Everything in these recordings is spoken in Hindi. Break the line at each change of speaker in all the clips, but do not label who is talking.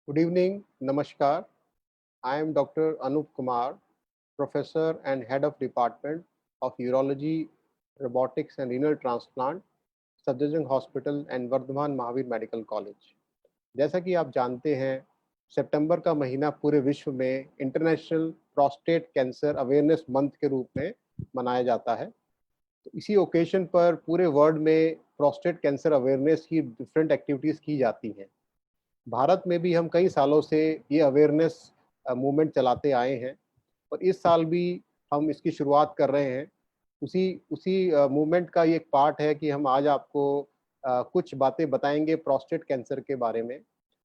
Good evening, Namaskar. I am Dr. Anup Kumar, Professor and Head of Department of Urology, Robotics and Renal Transplant, Safdarjung hospital and Vardhman Mahavir medical college. जैसा कि आप जानते हैं, सितंबर का महीना पूरे विश्व में international prostate cancer awareness month के रूप में मनाया जाता है। तो इसी ओकेशन पर पूरे वर्ल्ड में प्रोस्टेट कैंसर अवेयरनेस की डिफरेंट एक्टिविटीज़ की जाती हैं। भारत में भी हम कई सालों से ये अवेयरनेस मूवमेंट चलाते आए हैं और इस साल भी हम इसकी शुरुआत कर रहे हैं। उसी उसी मूवमेंट का ये एक पार्ट है कि हम आज आपको कुछ बातें बताएंगे प्रोस्टेट कैंसर के बारे में,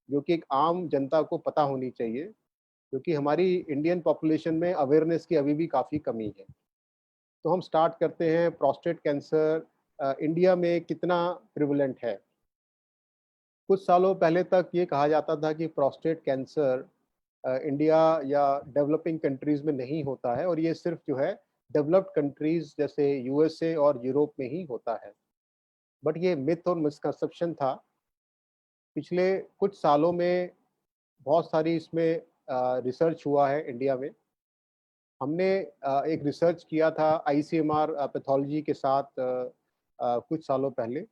जो कि एक आम जनता को पता होनी चाहिए, क्योंकि हमारी इंडियन पॉपुलेशन में अवेयरनेस की अभी भी काफ़ी कमी है। तो हम स्टार्ट करते हैं, प्रोस्टेट कैंसर इंडिया में कितना प्रिवलेंट है। कुछ सालों पहले तक ये कहा जाता था कि प्रोस्टेट कैंसर इंडिया या डेवलपिंग कंट्रीज़ में नहीं होता है और ये सिर्फ जो है डेवलप्ड कंट्रीज़ जैसे यूएसए और यूरोप में ही होता है। बट ये मिथ और मिसकंसेप्शन था। पिछले कुछ सालों में बहुत सारी इसमें रिसर्च हुआ है इंडिया में। हमने एक रिसर्च किया था आईसीएमआर पैथोलॉजी के साथ कुछ सालों पहले।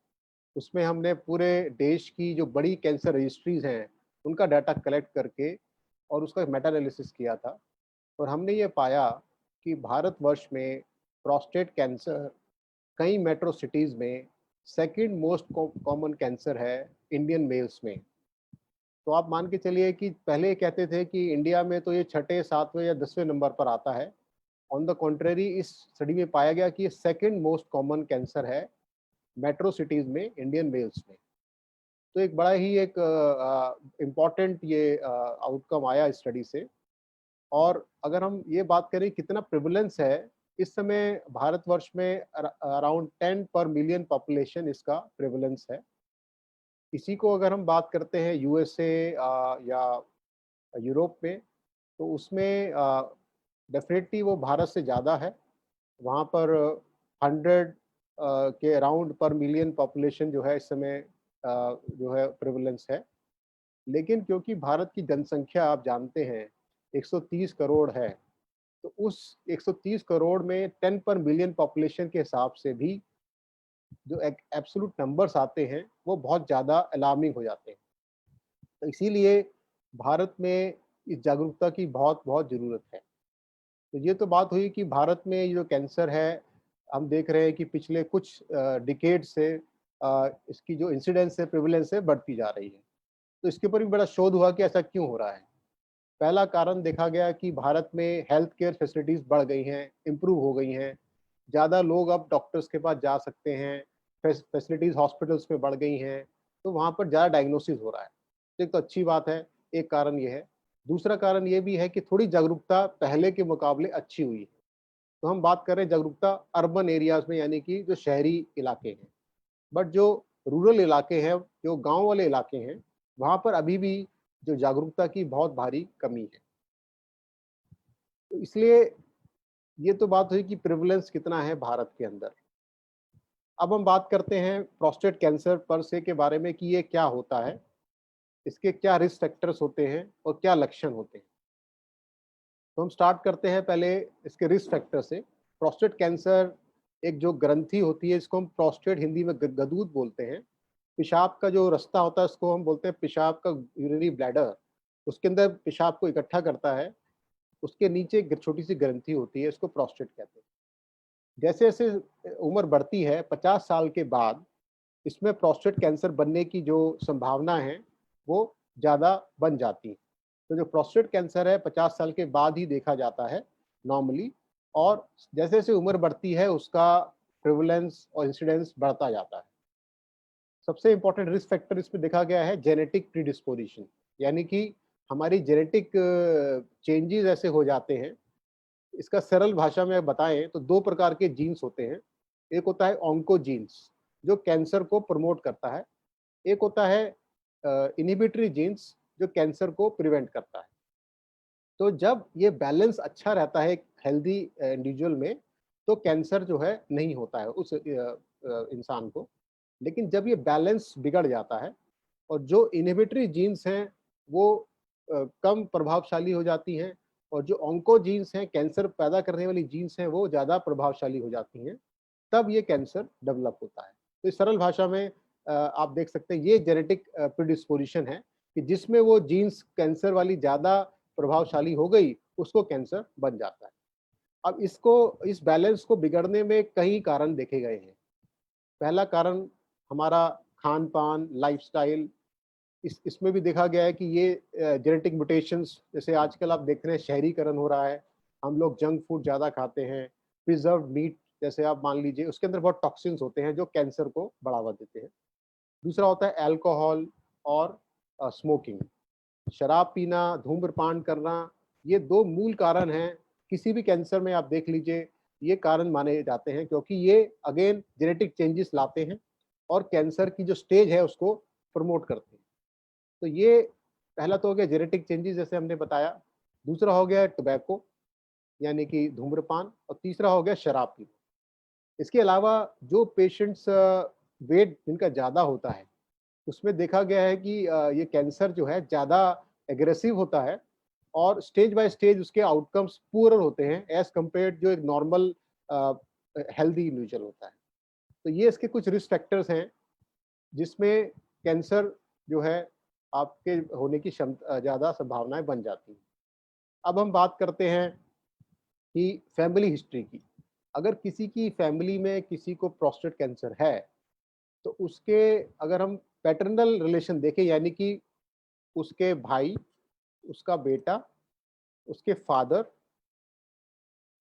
उसमें हमने पूरे देश की जो बड़ी कैंसर रजिस्ट्रीज़ हैं, उनका डाटा कलेक्ट करके और उसका मेटा एनालिसिस किया था और हमने ये पाया कि भारतवर्ष में प्रोस्टेट कैंसर कई मेट्रो सिटीज़ में सेकंड मोस्ट कॉमन कैंसर है इंडियन मेल्स में। तो आप मान के चलिए कि पहले कहते थे कि इंडिया में तो ये छठे, 7वें या 10वें नंबर पर आता है। ऑन द कॉन्ट्रेरी इस स्टडी में पाया गया कि ये सेकंड मोस्ट कॉमन कैंसर है मेट्रो सिटीज़ में इंडियन मेल्स में। तो एक बड़ा ही एक इम्पोर्टेंट ये आउटकम आया इस स्टडी से। और अगर हम ये बात करें कितना प्रेवलेंस है, इस समय भारतवर्ष में अराउंड 10 पर मिलियन पॉपुलेशन इसका प्रेवलेंस है। इसी को अगर हम बात करते हैं यूएसए या यूरोप में, तो उसमें डेफिनेटली वो भारत से ज़्यादा है। वहाँ पर 100 के अराउंड पर मिलियन पॉपुलेशन जो है इस समय जो है प्रेवलेंस है। लेकिन क्योंकि भारत की जनसंख्या आप जानते हैं 130 करोड़ है, तो उस 130 करोड़ में 10 पर मिलियन पॉपुलेशन के हिसाब से भी जो एक एब्सोल्यूट नंबर्स आते हैं, वो बहुत ज़्यादा अलार्मिंग हो जाते हैं। तो इसीलिए भारत में इस जागरूकता की बहुत-बहुत ज़रूरत है। तो ये तो बात हुई कि भारत में ये जो कैंसर है, हम देख रहे हैं कि पिछले कुछ डिकेड से इसकी जो इंसिडेंस है, प्रेवलेंस है, बढ़ती जा रही है। तो इसके ऊपर भी बड़ा शोध हुआ कि ऐसा क्यों हो रहा है। पहला कारण देखा गया कि भारत में हेल्थ केयर फैसिलिटीज़ बढ़ गई हैं, इम्प्रूव हो गई हैं। ज़्यादा लोग अब डॉक्टर्स के पास जा सकते हैं, फैसिलिटीज़ हॉस्पिटल्स में बढ़ गई हैं, तो वहाँ पर ज़्यादा डायग्नोसिस हो रहा है। तो एक तो अच्छी बात है, एक कारण ये है। दूसरा कारण ये भी है कि थोड़ी जागरूकता पहले के मुकाबले अच्छी हुई है। तो हम बात कर रहे हैं जागरूकता अर्बन एरियाज़ में, यानी कि जो शहरी इलाके हैं। बट जो रूरल इलाके हैं, जो गाँव वाले इलाके हैं, वहाँ पर अभी भी जो जागरूकता की बहुत भारी कमी है। तो इसलिए ये तो बात हुई कि प्रेवलेंस कितना है भारत के अंदर। अब हम बात करते हैं प्रोस्टेट कैंसर पर से के बारे में कि ये क्या होता है, इसके क्या रिस्क फैक्टर्स होते हैं और क्या लक्षण होते हैं। तो हम स्टार्ट करते हैं पहले इसके रिस्क फैक्टर से। प्रोस्टेट कैंसर एक जो ग्रंथि होती है, इसको हम प्रोस्टेट हिंदी में गदूद बोलते हैं। पेशाब का जो रास्ता होता है, उसको हम बोलते हैं पेशाब का यूरिनरी ब्लैडर। उसके अंदर पेशाब को इकट्ठा करता है। उसके नीचे एक छोटी सी ग्रंथि होती है, इसको प्रोस्टेट कहते हैं। जैसे-जैसे उम्र बढ़ती है, 50 साल के बाद इसमें प्रोस्टेट कैंसर बनने की जो संभावना है, वो ज़्यादा बन जाती है। तो जो प्रोस्टेट कैंसर है 50 साल के बाद ही देखा जाता है नॉर्मली, और जैसे-जैसे उम्र बढ़ती है उसका प्रेवलेंस और इंसिडेंस बढ़ता जाता है। सबसे इम्पोर्टेंट रिस्क फैक्टर इसमें देखा गया है जेनेटिक प्रीडिस्पोजिशन, यानी कि हमारी जेनेटिक चेंजेज़ ऐसे हो जाते हैं। इसका सरल भाषा में बताएँ तो 2 प्रकार के जीन्स होते हैं। एक होता है ऑन्कोजीन्स, जो कैंसर को प्रमोट करता है। एक होता है इन्हिबिटरी जीन्स, जो कैंसर को प्रिवेंट करता है। तो जब ये बैलेंस अच्छा रहता है एक हेल्दी इंडिविजुअल में, तो कैंसर जो है नहीं होता है उस इंसान को। लेकिन जब ये बैलेंस बिगड़ जाता है और जो इन्हिबिटरी जीन्स हैं, वो कम प्रभावशाली हो जाती हैं, और जो ऑन्कोजीन्स हैं, कैंसर पैदा करने वाली जीन्स हैं, वो ज़्यादा प्रभावशाली हो जाती हैं, तब ये कैंसर डेवलप होता है। तो इस सरल भाषा में आप देख सकते हैं ये जेनेटिक प्रीडिस्पोजिशन है कि जिसमें वो जीन्स कैंसर वाली ज़्यादा प्रभावशाली हो गई, उसको कैंसर बन जाता है। अब इस बैलेंस को बिगड़ने में कई कारण देखे गए हैं। पहला कारण हमारा खान-पान, लाइफ़स्टाइल, इसमें भी देखा गया है कि ये जेनेटिक म्यूटेशंस, जैसे आजकल आप देख रहे हैं शहरीकरण हो रहा है, हम लोग जंक फूड ज़्यादा खाते हैं, प्रिजर्व्ड मीट जैसे आप मान लीजिए, उसके अंदर बहुत टॉक्सिन्स होते हैं जो कैंसर को बढ़ावा देते हैं। दूसरा होता है अल्कोहल और स्मोकिंग। शराब पीना, धूम्रपान करना, ये 2 मूल कारण हैं। किसी भी कैंसर में आप देख लीजिए, ये कारण माने जाते हैं क्योंकि ये अगेन जेनेटिक चेंजेस लाते हैं और कैंसर की जो स्टेज है उसको प्रमोट करते हैं। तो ये पहला तो हो गया जेनेटिक चेंजेस जैसे हमने बताया। दूसरा हो गया टोबैको यानी कि धूम्रपान, और तीसरा हो गया शराब पीना। इसके अलावा जो पेशेंट्स वेट जिनका ज़्यादा होता है, उसमें देखा गया है कि ये कैंसर जो है ज़्यादा एग्रेसिव होता है और स्टेज बाय स्टेज उसके आउटकम्स पुअर होते हैं एज़ कम्पेयर्ड जो एक नॉर्मल हेल्दी इंडिविजुअल होता है। तो ये इसके कुछ रिस्क फैक्टर्स हैं जिसमें कैंसर जो है आपके होने की ज़्यादा संभावनाएँ बन जाती हैं। अब हम बात करते हैं कि फैमिली हिस्ट्री की। अगर किसी की फैमिली में किसी को प्रोस्टेट कैंसर है, तो उसके अगर हम पैटर्नल रिलेशन देखें यानी कि उसके भाई, उसका बेटा, उसके फादर,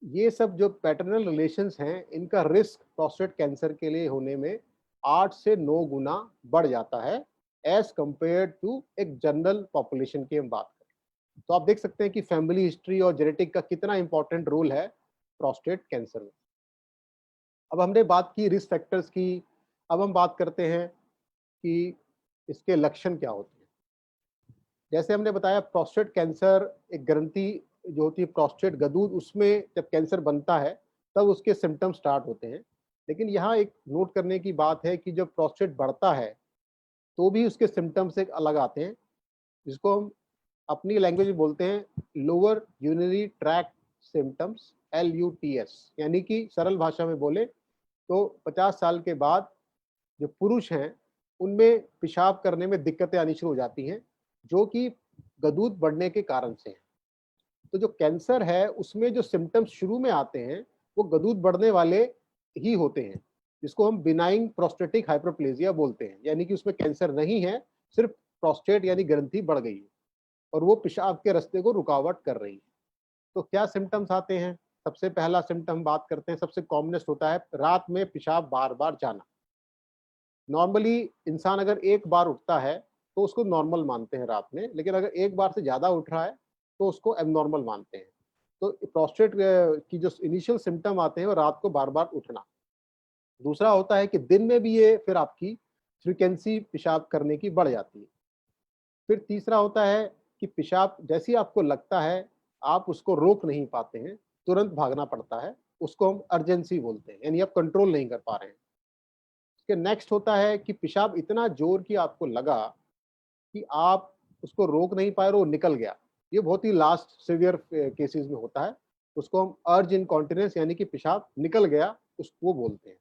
ये सब जो पैटर्नल रिलेशंस हैं, इनका रिस्क प्रोस्टेट कैंसर के लिए होने में 8 से 9 गुना बढ़ जाता है एज़ कंपेयर्ड टू एक जनरल पॉपुलेशन की हम बात करें। तो आप देख सकते हैं कि फैमिली हिस्ट्री और जेनेटिक का कितना इंपॉर्टेंट रोल है प्रोस्टेट कैंसर में। अब हमने बात की रिस्क फैक्टर्स की, अब हम बात करते हैं कि इसके लक्षण क्या होते हैं। जैसे हमने बताया प्रोस्टेट कैंसर एक ग्रंथि जो होती है प्रोस्टेट गदूद, उसमें जब कैंसर बनता है तब उसके सिम्पटम्स स्टार्ट होते हैं। लेकिन यहाँ एक नोट करने की बात है कि जब प्रोस्टेट बढ़ता है तो भी उसके सिम्पटम्स एक अलग आते हैं, जिसको हम अपनी लैंग्वेज में बोलते हैं lower urinary tract symptoms, LUTS। यानी कि सरल भाषा में बोले तो 50 साल के बाद जो पुरुष हैं उनमें पेशाब करने में दिक्कतें आनी शुरू हो जाती हैं, जो कि गदूद बढ़ने के कारण से हैं। तो जो कैंसर है उसमें जो सिम्पटम्स शुरू में आते हैं वो गदूद बढ़ने वाले ही होते हैं, जिसको हम बिनाइन प्रोस्टेटिक हाइपरप्लेजिया बोलते हैं। यानी कि उसमें कैंसर नहीं है, सिर्फ प्रोस्टेट यानी ग्रंथि बढ़ गई है और वो पेशाब के रास्ते को रुकावट कर रही है। तो क्या सिम्पटम्स आते हैं? सबसे पहला सिम्पटम बात करते हैं, सबसे कॉमनेस्ट होता है रात में पेशाब बार-बार जाना। नॉर्मली इंसान अगर एक बार उठता है तो उसको नॉर्मल मानते हैं रात में, लेकिन अगर एक बार से ज़्यादा उठ रहा है तो उसको एबनॉर्मल मानते हैं। तो प्रोस्टेट की जो इनिशियल सिम्पटम आते हैं वो रात को बार-बार उठना। दूसरा होता है कि दिन में भी ये फिर आपकी फ्रीक्वेंसी पेशाब करने की बढ़ जाती है। फिर तीसरा होता है कि पेशाब जैसे ही आपको लगता है, आप उसको रोक नहीं पाते हैं, तुरंत भागना पड़ता है, उसको हम अर्जेंसी बोलते हैं, यानी आप कंट्रोल नहीं कर पा रहे हैं। उसके नेक्स्ट होता है कि पेशाब इतना ज़ोर की आपको लगा कि आप उसको रोक नहीं पाए और वो निकल गया। ये बहुत ही लास्ट सीवियर केसेज़ में होता है। उसको हम अर्ज इनकॉन्टिनेंस यानी कि पेशाब निकल गया, उसको बोलते हैं।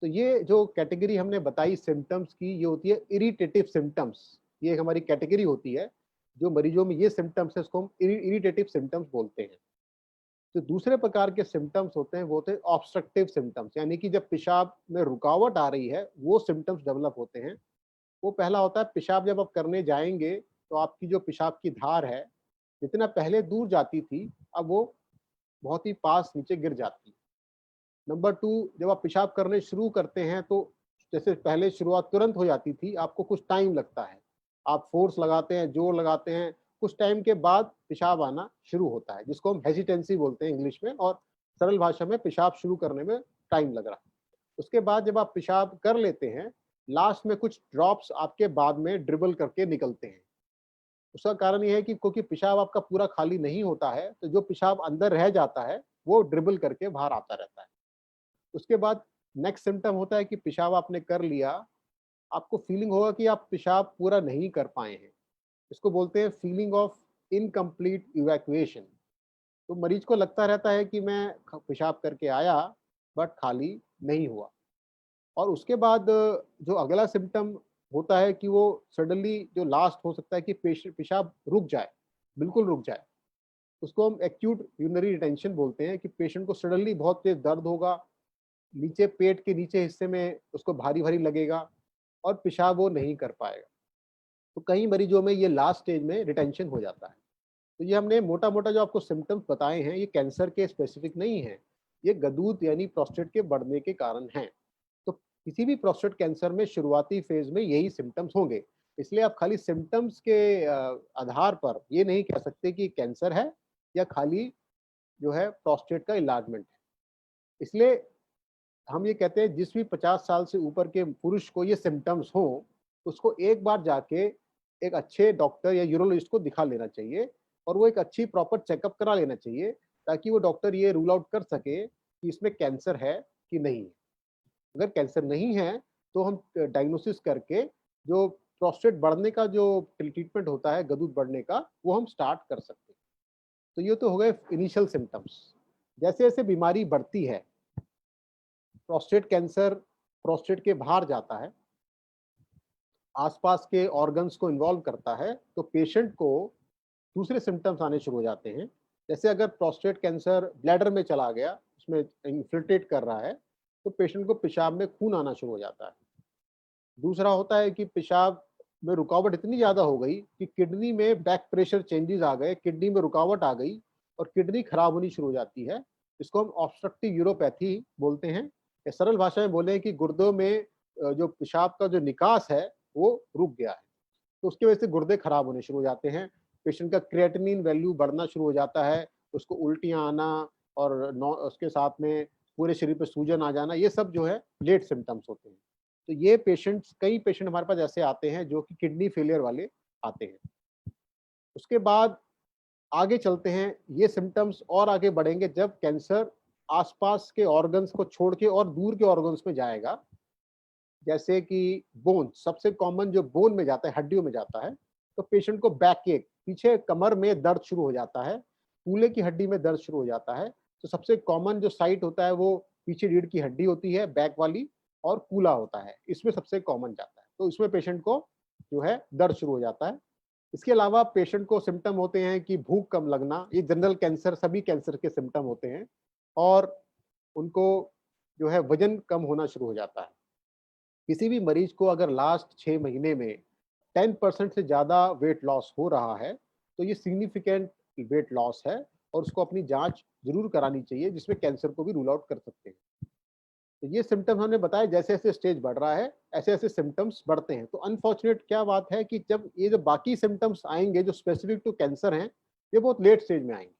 तो ये जो कैटेगरी हमने बताई सिम्पटम्स की, ये होती है इरिटेटिव सिम्पटम्स। ये एक हमारी कैटेगरी होती है, जो मरीजों में ये सिम्पटम्स है उसको हम इरिटेटिव सिम्पटम्स बोलते हैं। जो दूसरे प्रकार के सिम्पटम्स होते हैं वो होते हैं ऑब्स्ट्रक्टिव सिम्पटम्स, यानी कि जब पेशाब में रुकावट आ रही है, वो सिम्पटम्स डेवलप होते हैं। वो पहला होता है पेशाब जब आप करने जाएँगे, तो आपकी जो पेशाब की धार है, जितना पहले दूर जाती थी, अब वो बहुत ही पास नीचे गिर जाती है। नंबर 2, जब आप पेशाब करने शुरू करते हैं तो जैसे पहले शुरुआत तुरंत हो जाती थी, आपको कुछ टाइम लगता है। आप फ़ोर्स लगाते हैं, ज़ोर लगाते हैं, कुछ टाइम के बाद पेशाब आना शुरू होता है, जिसको हम हेसिटेंसी बोलते हैं इंग्लिश में, और सरल भाषा में पेशाब शुरू करने में टाइम लग रहा है। उसके बाद जब आप पेशाब कर लेते हैं, लास्ट में कुछ ड्रॉप्स आपके बाद में ड्रिबल करके निकलते हैं। उसका कारण ये है कि क्योंकि पेशाब आपका पूरा खाली नहीं होता है, तो जो पेशाब अंदर रह जाता है, वो ड्रिबल करके बाहर आता रहता है। उसके बाद नेक्स्ट सिम्पटम होता है कि पेशाब आपने कर लिया, आपको फीलिंग होगा कि आप पेशाब पूरा नहीं कर पाए हैं। इसको बोलते हैं फीलिंग ऑफ इनकम्प्लीट इवैक्यूएशन। तो मरीज को लगता रहता है कि मैं पेशाब करके आया बट खाली नहीं हुआ। और उसके बाद जो अगला सिम्पटम होता है कि वो सडनली जो लास्ट हो सकता है कि पेशाब रुक जाए, बिल्कुल रुक जाए। उसको हम एक्यूट यूरिनरी रिटेंशन बोलते हैं कि पेशेंट को सडनली बहुत तेज दर्द होगा, नीचे पेट के नीचे हिस्से में उसको भारी-भारी लगेगा और पेशाब वो नहीं कर पाएगा। तो कई मरीजों में ये लास्ट स्टेज में रिटेंशन हो जाता है। तो ये हमने मोटा-मोटा जो आपको सिम्पटम्स बताए हैं, ये कैंसर के स्पेसिफिक नहीं हैं। ये गदूद यानी प्रोस्टेट के बढ़ने के कारण हैं। तो किसी भी प्रोस्टेट कैंसर में शुरुआती फेज़ में यही सिम्पटम्स होंगे। इसलिए आप खाली सिम्पटम्स के आधार पर ये नहीं कह सकते कि कैंसर है या खाली जो है प्रोस्टेट का इन्लार्जमेंट है। इसलिए हम ये कहते हैं जिस भी 50 साल से ऊपर के पुरुष को ये सिम्पटम्स हों, उसको एक बार जाके एक अच्छे डॉक्टर या यूरोलॉजिस्ट को दिखा लेना चाहिए और वो एक अच्छी प्रॉपर चेकअप करा लेना चाहिए, ताकि वो डॉक्टर ये रूल आउट कर सके कि इसमें कैंसर है कि नहीं है। अगर कैंसर नहीं है, तो हम डायग्नोसिस करके जो प्रोस्टेट बढ़ने का जो ट्रीटमेंट होता है, गदूद बढ़ने का, वो हम स्टार्ट कर सकते हैं। तो ये तो हो गए इनिशियल सिम्पटम्स। जैसे-जैसे बीमारी बढ़ती है, प्रोस्टेट कैंसर प्रोस्टेट के बाहर जाता है, आसपास के ऑर्गन्स को इन्वॉल्व करता है, तो पेशेंट को दूसरे सिम्पटम्स आने शुरू हो जाते हैं। जैसे अगर प्रोस्टेट कैंसर ब्लैडर में चला गया, उसमें इन्फिल्ट्रेट कर रहा है, तो पेशेंट को पेशाब में खून आना शुरू हो जाता है। दूसरा होता है कि पेशाब में रुकावट इतनी ज़्यादा हो गई कि किडनी में बैक प्रेशर चेंजेस आ गए, किडनी में रुकावट आ गई और किडनी खराब होनी शुरू हो जाती है। इसको हम ऑब्स्ट्रक्टिव यूरोपैथी बोलते हैं। या सरल भाषा में बोलें कि गुर्दों में जो पेशाब का जो निकास है, वो रुक गया है। तो उसकी वजह से गुर्दे खराब होने शुरू हो जाते हैं। पेशेंट का क्रिएटिनिन वैल्यू बढ़ना शुरू हो जाता है, उसको उल्टियाँ आना और उसके साथ में पूरे शरीर पे सूजन आ जाना, ये सब जो है लेट सिम्पटम्स होते हैं। तो ये पेशेंट्स कई पेशेंट हमारे पास ऐसे आते हैं जो कि किडनी फेलियर वाले आते हैं। उसके बाद आगे चलते हैं, ये सिम्पटम्स और आगे बढ़ेंगे जब कैंसर आस-पास के ऑर्गन्स को छोड़ के और दूर के ऑर्गन्स में जाएगा। जैसे कि बोन, सबसे कॉमन जो बोन में जाता है, हड्डियों में जाता है, तो पेशेंट को बैक एक, पीछे कमर में दर्द शुरू हो जाता है, कूल्हे की हड्डी में दर्द शुरू हो जाता है। तो सबसे कॉमन जो साइट होता है वो पीछे रीढ़ की हड्डी होती है, बैक वाली, और कूल्हा होता है, इसमें सबसे कॉमन जाता है। तो इसमें पेशेंट को जो है दर्द शुरू हो जाता है। इसके अलावा पेशेंट को सिम्पटम होते हैं कि भूख कम लगना, ये जनरल कैंसर सभी कैंसर के सिम्पटम होते हैं, और उनको जो है वज़न कम होना शुरू हो जाता है। किसी भी मरीज को अगर लास्ट 6 महीने में 10% से ज़्यादा वेट लॉस हो रहा है, तो ये सिग्निफिकेंट वेट लॉस है और उसको अपनी जाँच ज़रूर करानी चाहिए, जिसमें कैंसर को भी रूल आउट कर सकते हैं। तो ये सिम्पटम हमने बताया, जैसे-जैसे स्टेज बढ़ रहा है, ऐसे-ऐसे सिम्पटम्स बढ़ते हैं। तो अनफॉर्चुनेट क्या बात है कि जब ये जो बाकी सिम्पटम्स आएँगे जो स्पेसिफिक टू कैंसर हैं, ये बहुत लेट स्टेज में आएँगे।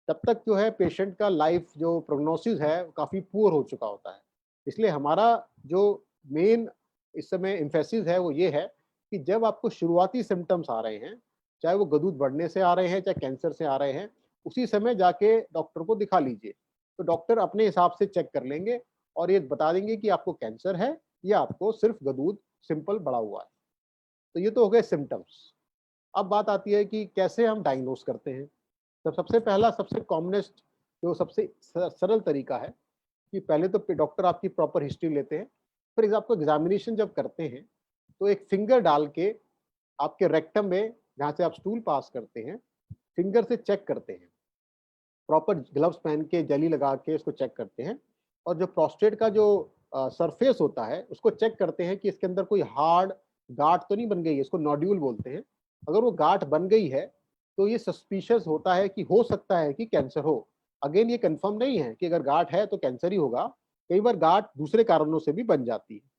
तब तक जो है पेशेंट का लाइफ जो प्रोग्नोसिस है काफ़ी पुअर हो चुका होता है। इसलिए हमारा जो मेन इस समय एम्फेसिस है वो ये है कि जब आपको शुरुआती सिम्पटम्स आ रहे हैं, चाहे वो गदूद बढ़ने से आ रहे हैं, चाहे कैंसर से आ रहे हैं, उसी समय जाके डॉक्टर को दिखा लीजिए। तो डॉक्टर अपने हिसाब से चेक कर लेंगे और ये बता देंगे कि आपको कैंसर है या आपको सिर्फ गदूद सिंपल बढ़ा हुआ है। तो ये तो हो गए सिम्पटम्स। अब बात आती है कि कैसे हम डायग्नोस करते हैं। तो सबसे पहला, सबसे कॉमनेस्ट, जो सबसे सरल तरीका है कि पहले तो डॉक्टर आपकी प्रॉपर हिस्ट्री लेते हैं, फिर आपको एग्जामिनेशन जब करते हैं, तो एक फिंगर डाल के आपके रेक्टम में, जहाँ से आप स्टूल पास करते हैं, फिंगर से चेक करते हैं। प्रॉपर ग्लव्स पहन के, जेली लगा के उसको चेक करते हैं, और जो प्रोस्टेट का जो सरफेस होता है, उसको चेक करते हैं कि इसके अंदर कोई हार्ड गांठ तो नहीं बन गई है, इसको नोड्यूल बोलते हैं। अगर वो गांठ बन गई है, तो ये सस्पिशियस होता है कि हो सकता है कि कैंसर हो। अगेन ये कंफर्म नहीं है कि अगर गांठ है तो कैंसर ही होगा, कई बार गांठ दूसरे कारणों से भी बन जाती है।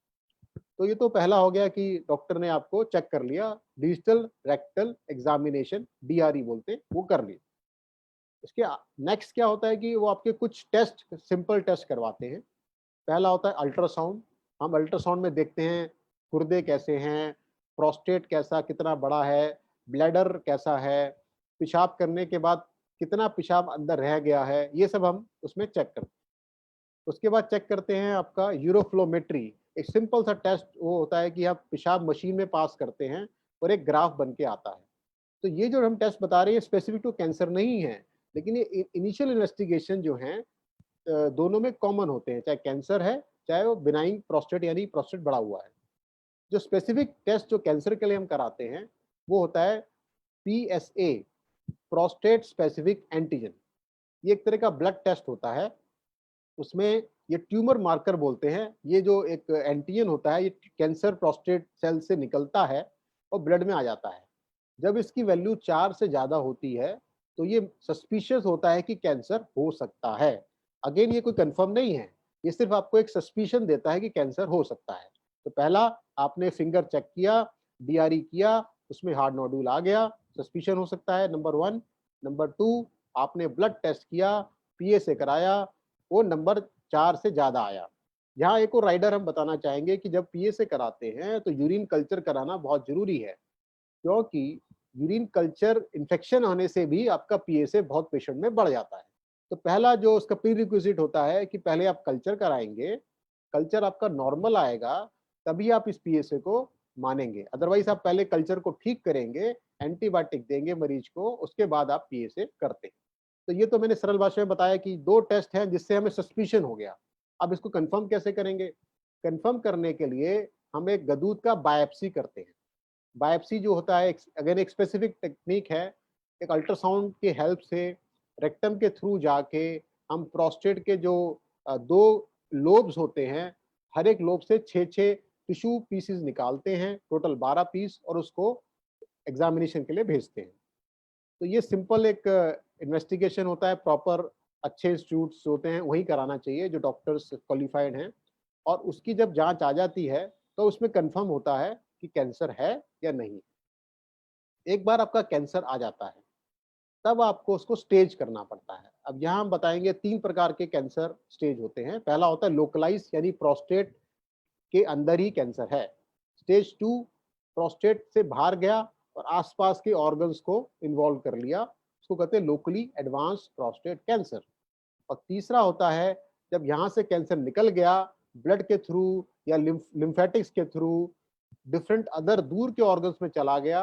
तो ये तो पहला हो गया कि डॉक्टर ने आपको चेक कर लिया, डिजिटल रेक्टल एग्जामिनेशन, डीआरई बोलते हैं, वो कर लिया। इसके नेक्स्ट क्या होता है कि वो आपके कुछ टेस्ट, सिंपल टेस्ट करवाते हैं। पहला होता है अल्ट्रासाउंड। हम अल्ट्रासाउंड में देखते हैं गुर्दे कैसे हैं, प्रोस्टेट कैसा, कितना बड़ा है, ब्लैडर कैसा है, पेशाब करने के बाद कितना पेशाब अंदर रह गया है, ये सब हम उसमें चेक करते हैं। उसके बाद चेक करते हैं आपका यूरोफ्लोमेट्री। एक सिंपल सा टेस्ट वो होता है कि आप पेशाब मशीन में पास करते हैं और एक ग्राफ बन के आता है। तो ये जो हम टेस्ट बता रहे हैं स्पेसिफिक टू कैंसर नहीं है, लेकिन ये इनिशियल इन्वेस्टिगेशन जो है दोनों में कॉमन होते हैं, चाहे कैंसर है चाहे वो बिनाइन प्रोस्टेट यानी प्रोस्टेट बढ़ा हुआ है। जो स्पेसिफिक टेस्ट जो कैंसर के लिए हम कराते हैं वो होता है PSA, प्रोस्टेट स्पेसिफिक एंटीजन। ये एक तरह का ब्लड टेस्ट होता है। उसमें ये ट्यूमर मार्कर बोलते हैं, ये जो एक एंटीजन होता है ये कैंसर प्रोस्टेट सेल से निकलता है और ब्लड में आ जाता है। जब इसकी वैल्यू 4 से ज़्यादा होती है तो ये सस्पिशियस होता है कि कैंसर हो सकता है। अगेन ये कोई कंफर्म नहीं है, ये सिर्फ आपको एक सस्पिशन देता है कि कैंसर हो सकता है। तो पहला आपने फिंगर चेक किया, DRE किया, उसमें हार्ड नोड्यूल आ गया, सस्पिशन हो सकता है, नंबर 1। नंबर 2, आपने ब्लड टेस्ट किया, PSA कराया, वो नंबर 4 से ज़्यादा आया। यहाँ एक और राइडर हम बताना चाहेंगे कि जब PSA कराते हैं तो यूरिन कल्चर कराना बहुत ज़रूरी है, क्योंकि यूरिन कल्चर इन्फेक्शन होने से भी आपका PSA बहुत पेशेंट में बढ़ जाता है। तो पहला जो उसका प्रीरिक्विजिट होता है कि पहले आप कल्चर कराएँगे, कल्चर आपका नॉर्मल आएगा, तभी आप इस PSA को मानेंगे। अदरवाइज़ आप पहले कल्चर को ठीक करेंगे, एंटीबायोटिक देंगे मरीज को, उसके बाद आप PSA करते हैं। तो ये तो मैंने सरल भाषा में बताया कि 2 टेस्ट हैं जिससे हमें सस्पिशन हो गया। अब इसको कन्फर्म कैसे करेंगे? कन्फर्म करने के लिए हम एक गदूद का बायोप्सी करते हैं। बायोप्सी जो होता है अगेन एक स्पेसिफिक टेक्निक है। एक अल्ट्रासाउंड की हेल्प से रेक्टम के थ्रू जाके हम प्रोस्टेट के जो 2 लोब्स होते हैं, हर एक लोब से 6-6 टिश्यू पीसेस निकालते हैं, टोटल 12 पीस, और उसको एग्जामिनेशन के लिए भेजते हैं। तो ये सिंपल एक इन्वेस्टिगेशन होता है, प्रॉपर अच्छे इंस्टीट्यूट्स होते हैं वही कराना चाहिए जो डॉक्टर्स क्वालिफाइड हैं, और उसकी जब जांच आ जाती है तो उसमें कंफर्म होता है कि कैंसर है या नहीं। एक बार आपका कैंसर आ जाता है तब आपको उसको स्टेज करना पड़ता है। अब यहाँ हम बताएंगे 3 प्रकार के कैंसर स्टेज होते हैं। पहला होता है लोकलाइज यानी प्रोस्टेट के अंदर ही कैंसर है। स्टेज 2, प्रोस्टेट से बाहर गया और आसपास के ऑर्गन्स को इन्वॉल्व कर लिया, उसको कहते हैं लोकली एडवांस प्रोस्टेट कैंसर। और तीसरा होता है जब यहाँ से कैंसर निकल गया ब्लड के थ्रू या लिम्फेटिक्स के थ्रू डिफरेंट अदर दूर के ऑर्गन्स में चला गया,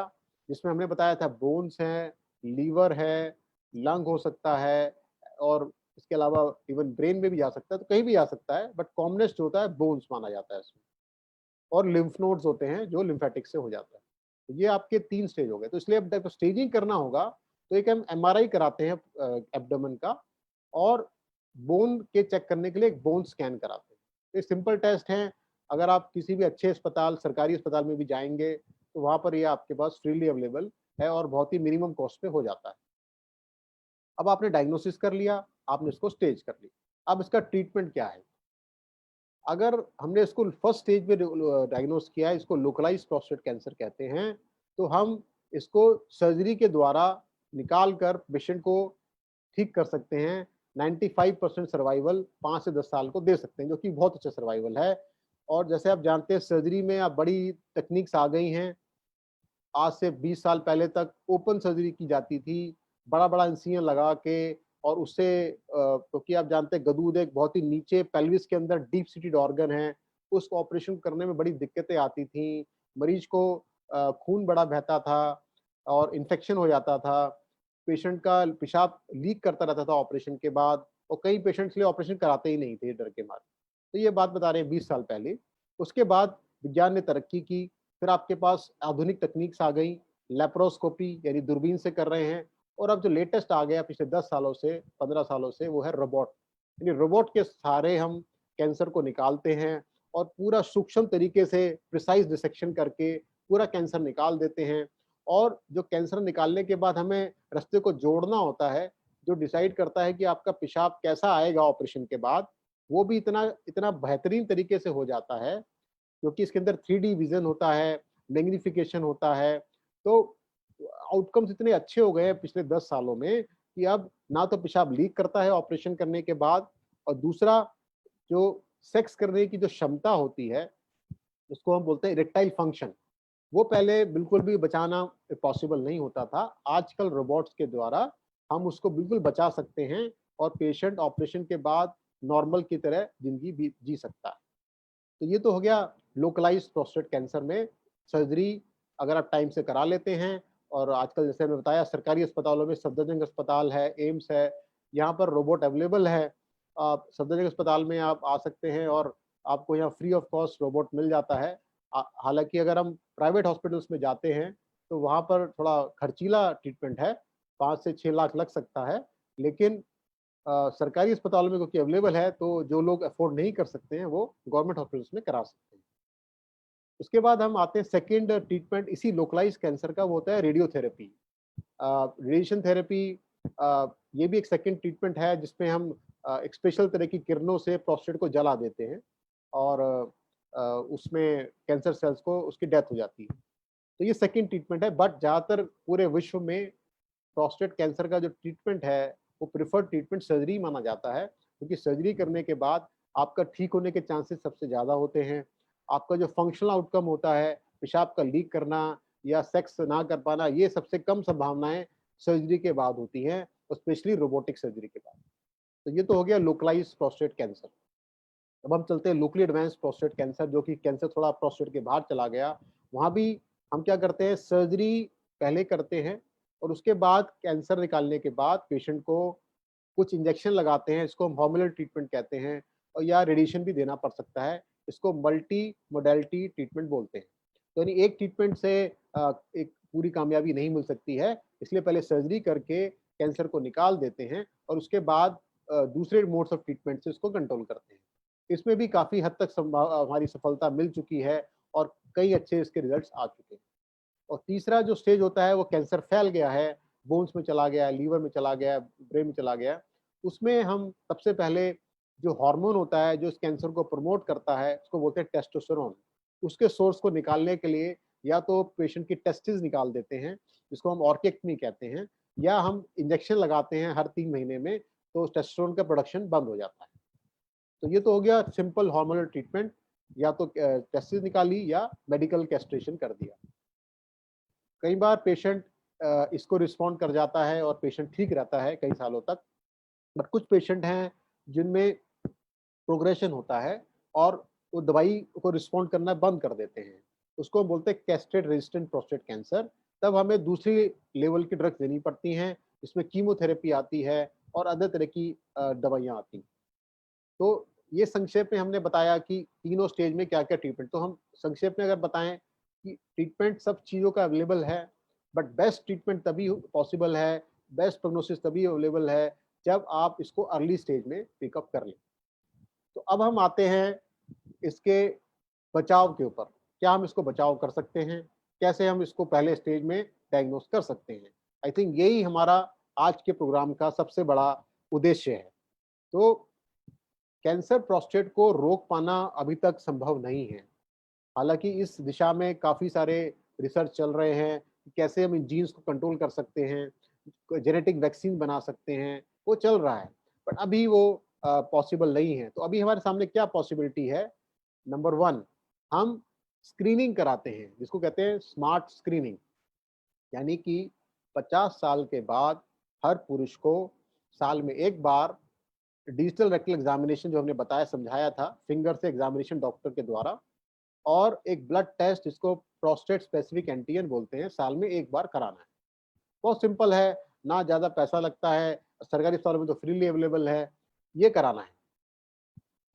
जिसमें हमने बताया था बोन्स हैं, लीवर है, लंग हो सकता है, और इसके अलावा इवन ब्रेन में भी जा सकता है, तो कहीं भी जा सकता है, बट कॉमनेस्ट होता है बोन्स माना जाता है इसमें। और लिम्फ नोड्स होते हैं जो लिम्फेटिक से हो जाता है। तो ये आपके 3 स्टेज हो गए। तो इसलिए अब जब स्टेजिंग करना होगा तो एक हम MRI कराते हैं एब्डोमेन का, और बोन के चेक करने के लिए एक बोन स्कैन कराते हैं। तो ये सिंपल टेस्ट हैं। अगर आप किसी भी अच्छे अस्पताल, सरकारी अस्पताल में भी जाएँगे तो वहाँ पर ये आपके पास फ्रीली अवेलेबल है और बहुत ही मिनिमम कॉस्ट पे हो जाता है। अब आपने डायग्नोसिस कर लिया, आपने इसको स्टेज कर लिया। अब इसका ट्रीटमेंट क्या है? अगर हमने इसको फर्स्ट स्टेज में डायग्नोस किया है, इसको लोकलाइज्ड प्रोस्टेट कैंसर कहते हैं, तो हम इसको सर्जरी के द्वारा निकाल कर पेशेंट को ठीक कर सकते हैं। 95% सर्वाइवल 5 से 10 साल को दे सकते हैं, जो कि बहुत अच्छा सर्वाइवल है। और जैसे आप जानते हैं सर्जरी में अब बड़ी टेक्निक्स आ गई हैं। आज से 20 साल पहले तक ओपन सर्जरी की जाती थी, बड़ा-बड़ा इंसिजन लगा के, और उससे क्योंकि आप जानते हैं गदूद एक बहुत ही नीचे पेल्विस के अंदर डीप सीटेड ऑर्गन है, उसको ऑपरेशन करने में बड़ी दिक्कतें आती थी। मरीज को खून बड़ा बहता था और इन्फेक्शन हो जाता था। पेशेंट का पेशाब लीक करता रहता था ऑपरेशन के बाद, और कई पेशेंट्स लिए ऑपरेशन कराते ही नहीं थे डर के मारे। तो ये बात बता रहे हैं 20 साल पहले। उसके बाद विज्ञान ने तरक्की की, फिर आपके पास आधुनिक तकनीक्स आ गई, लेप्रोस्कोपी यानी दूरबीन से कर रहे हैं, और अब जो लेटेस्ट आ गया पिछले 10 सालों से, 15 सालों से, वो है रोबोट। यानी रोबोट के सहारे हम कैंसर को निकालते हैं और पूरा सूक्ष्म तरीके से प्रिसाइज़ डिसेक्शन करके पूरा कैंसर निकाल देते हैं। और जो कैंसर निकालने के बाद हमें रास्ते को जोड़ना होता है, जो डिसाइड करता है कि आपका पेशाब कैसा आएगा ऑपरेशन के बाद, वो भी इतना इतना बेहतरीन तरीके से हो जाता है, क्योंकि इसके अंदर 3D विज़न होता है, मैग्निफिकेशन होता है। तो आउटकम्स इतने अच्छे हो गए हैं पिछले 10 सालों में कि अब ना तो पेशाब लीक करता है ऑपरेशन करने के बाद, और दूसरा जो सेक्स करने की जो क्षमता होती है, उसको हम बोलते हैं इरेक्टाइल फंक्शन, वो पहले बिल्कुल भी बचाना पॉसिबल नहीं होता था। आजकल रोबोट्स के द्वारा हम उसको बिल्कुल बचा सकते हैं और पेशेंट ऑपरेशन के बाद नॉर्मल की तरह ज़िंदगी भी जी सकता है। तो ये तो हो गया लोकलाइज्ड प्रोस्टेट कैंसर में सर्जरी अगर आप टाइम से करा लेते हैं और आजकल जैसे मैंने बताया सरकारी अस्पतालों में सफदरजंग अस्पताल है, एम्स है, यहाँ पर रोबोट अवेलेबल है। आप सफदरजंग अस्पताल में आप आ सकते हैं और आपको यहाँ फ्री ऑफ कॉस्ट रोबोट मिल जाता है। हालाँकि अगर हम प्राइवेट हॉस्पिटल्स में जाते हैं, तो वहाँ पर थोड़ा खर्चीला ट्रीटमेंट है, 5 से 6 लाख लग सकता है। लेकिन सरकारी अस्पतालों में क्योंकि अवेलेबल है, तो जो लोग अफ़ोर्ड नहीं कर सकते हैं, वो गवर्नमेंट हॉस्पिटल्स में करा सकते हैं। उसके बाद हम आते हैं सेकंड ट्रीटमेंट इसी लोकलाइज़्ड कैंसर का, वो होता है रेडियोथेरेपी। रेडिएशन थेरेपी ये भी एक सेकंड ट्रीटमेंट है जिसमें हम एक स्पेशल तरह की किरणों से प्रोस्टेट को जला देते हैं और उसमें कैंसर सेल्स को उसकी डेथ हो जाती है। तो ये सेकंड ट्रीटमेंट है, बट ज़्यादातर पूरे विश्व में प्रोस्टेट कैंसर का जो ट्रीटमेंट है, वो प्रेफर्ड ट्रीटमेंट सर्जरी माना जाता है, क्योंकि सर्जरी करने के बाद आपका ठीक होने के चांसेस सबसे ज़्यादा होते हैं। आपका जो फंक्शनल आउटकम होता है, पेशाब का लीक करना या सेक्स ना कर पाना, ये सबसे कम संभावनाएँ सर्जरी के बाद होती हैं और स्पेशली रोबोटिक सर्जरी के बाद। तो ये तो हो गया लोकलाइज्ड प्रोस्टेट कैंसर। अब हम चलते हैं लोकली एडवांस्ड प्रोस्टेट कैंसर, जो कि कैंसर थोड़ा प्रोस्टेट के बाहर चला गया। वहाँ भी हम क्या करते हैं, सर्जरी पहले करते हैं और उसके बाद कैंसर निकालने के बाद पेशेंट को कुछ इंजेक्शन लगाते हैं, इसको हम हार्मोनल ट्रीटमेंट कहते हैं, और या रेडिएशन भी देना पड़ सकता है। इसको मल्टी मोडालिटी ट्रीटमेंट बोलते हैं। तो यानी एक ट्रीटमेंट से एक पूरी कामयाबी नहीं मिल सकती है, इसलिए पहले सर्जरी करके कैंसर को निकाल देते हैं और उसके बाद दूसरे मोड्स ऑफ ट्रीटमेंट से इसको कंट्रोल करते हैं। इसमें भी काफ़ी हद तक हमारी सफलता मिल चुकी है और कई अच्छे इसके रिजल्ट्स आ चुके हैं। और तीसरा जो स्टेज होता है, वो कैंसर फैल गया है, बोन्स में चला गया है, लीवर में चला गया है, ब्रेन में चला गया है। उसमें हम सबसे पहले जो हार्मोन होता है, जो इस कैंसर को प्रमोट करता है, उसको बोलते हैं टेस्टोस्टेरोन। उसके सोर्स को निकालने के लिए या तो पेशेंट की टेस्टिस निकाल देते हैं, जिसको हम ऑर्किएक्टमी कहते हैं, या हम इंजेक्शन लगाते हैं हर 3 महीने में, तो टेस्टोस्टेरोन का प्रोडक्शन बंद हो जाता है। तो ये तो हो गया सिंपल हार्मोनल ट्रीटमेंट, या तो टेस्टिस निकाली या मेडिकल कैस्ट्रेशन कर दिया। कई बार पेशेंट इसको रिस्पॉन्ड कर जाता है और पेशेंट ठीक रहता है कई सालों तक, बट कुछ पेशेंट हैं जिनमें प्रोग्रेशन होता है और वो दवाई को रिस्पॉन्ड करना बंद कर देते हैं। उसको हम बोलते हैं कैस्ट्रेट रेजिस्टेंट प्रोस्टेट कैंसर। तब हमें दूसरी लेवल की ड्रग्स देनी पड़ती हैं, इसमें कीमोथेरेपी आती है और अदर तरह की दवाइयाँ आती हैं। तो ये संक्षेप में हमने बताया कि तीनों स्टेज में क्या-क्या ट्रीटमेंट। तो हम संक्षेप में अगर बताएँ कि ट्रीटमेंट सब चीज़ों का अवेलेबल है, बट बेस्ट ट्रीटमेंट तभी पॉसिबल है, बेस्ट प्रोग्नोसिस तभी अवेलेबल है, जब आप इसको अर्ली स्टेज में पिकअप कर लें। तो अब हम आते हैं इसके बचाव के ऊपर। क्या हम इसको बचाव कर सकते हैं? कैसे हम इसको पहले स्टेज में डायग्नोस कर सकते हैं? आई थिंक यही हमारा आज के प्रोग्राम का सबसे बड़ा उद्देश्य है। तो कैंसर प्रोस्टेट को रोक पाना अभी तक संभव नहीं है। हालाँकि इस दिशा में काफ़ी सारे रिसर्च चल रहे हैं, कि कैसे हम इन जीन्स को कंट्रोल कर सकते हैं, जेनेटिक वैक्सीन बना सकते हैं, वो चल रहा है। बट अभी वो पॉसिबल नहीं है। तो अभी हमारे सामने क्या पॉसिबिलिटी है? नंबर 1, हम स्क्रीनिंग कराते हैं, जिसको कहते हैं स्मार्ट स्क्रीनिंग। यानी कि 50 साल के बाद हर पुरुष को साल में 1 बार डिजिटल रेक्टल एग्जामिनेशन, जो हमने बताया समझाया था, फिंगर से एग्जामिनेशन डॉक्टर के द्वारा, और एक ब्लड टेस्ट जिसको प्रोस्टेट स्पेसिफिक एंटीजन बोलते हैं, साल में 1 बार कराना है। बहुत सिंपल है, ना ज़्यादा पैसा लगता है, सरकारी अस्पतालों में तो फ्रीली अवेलेबल है, ये कराना है।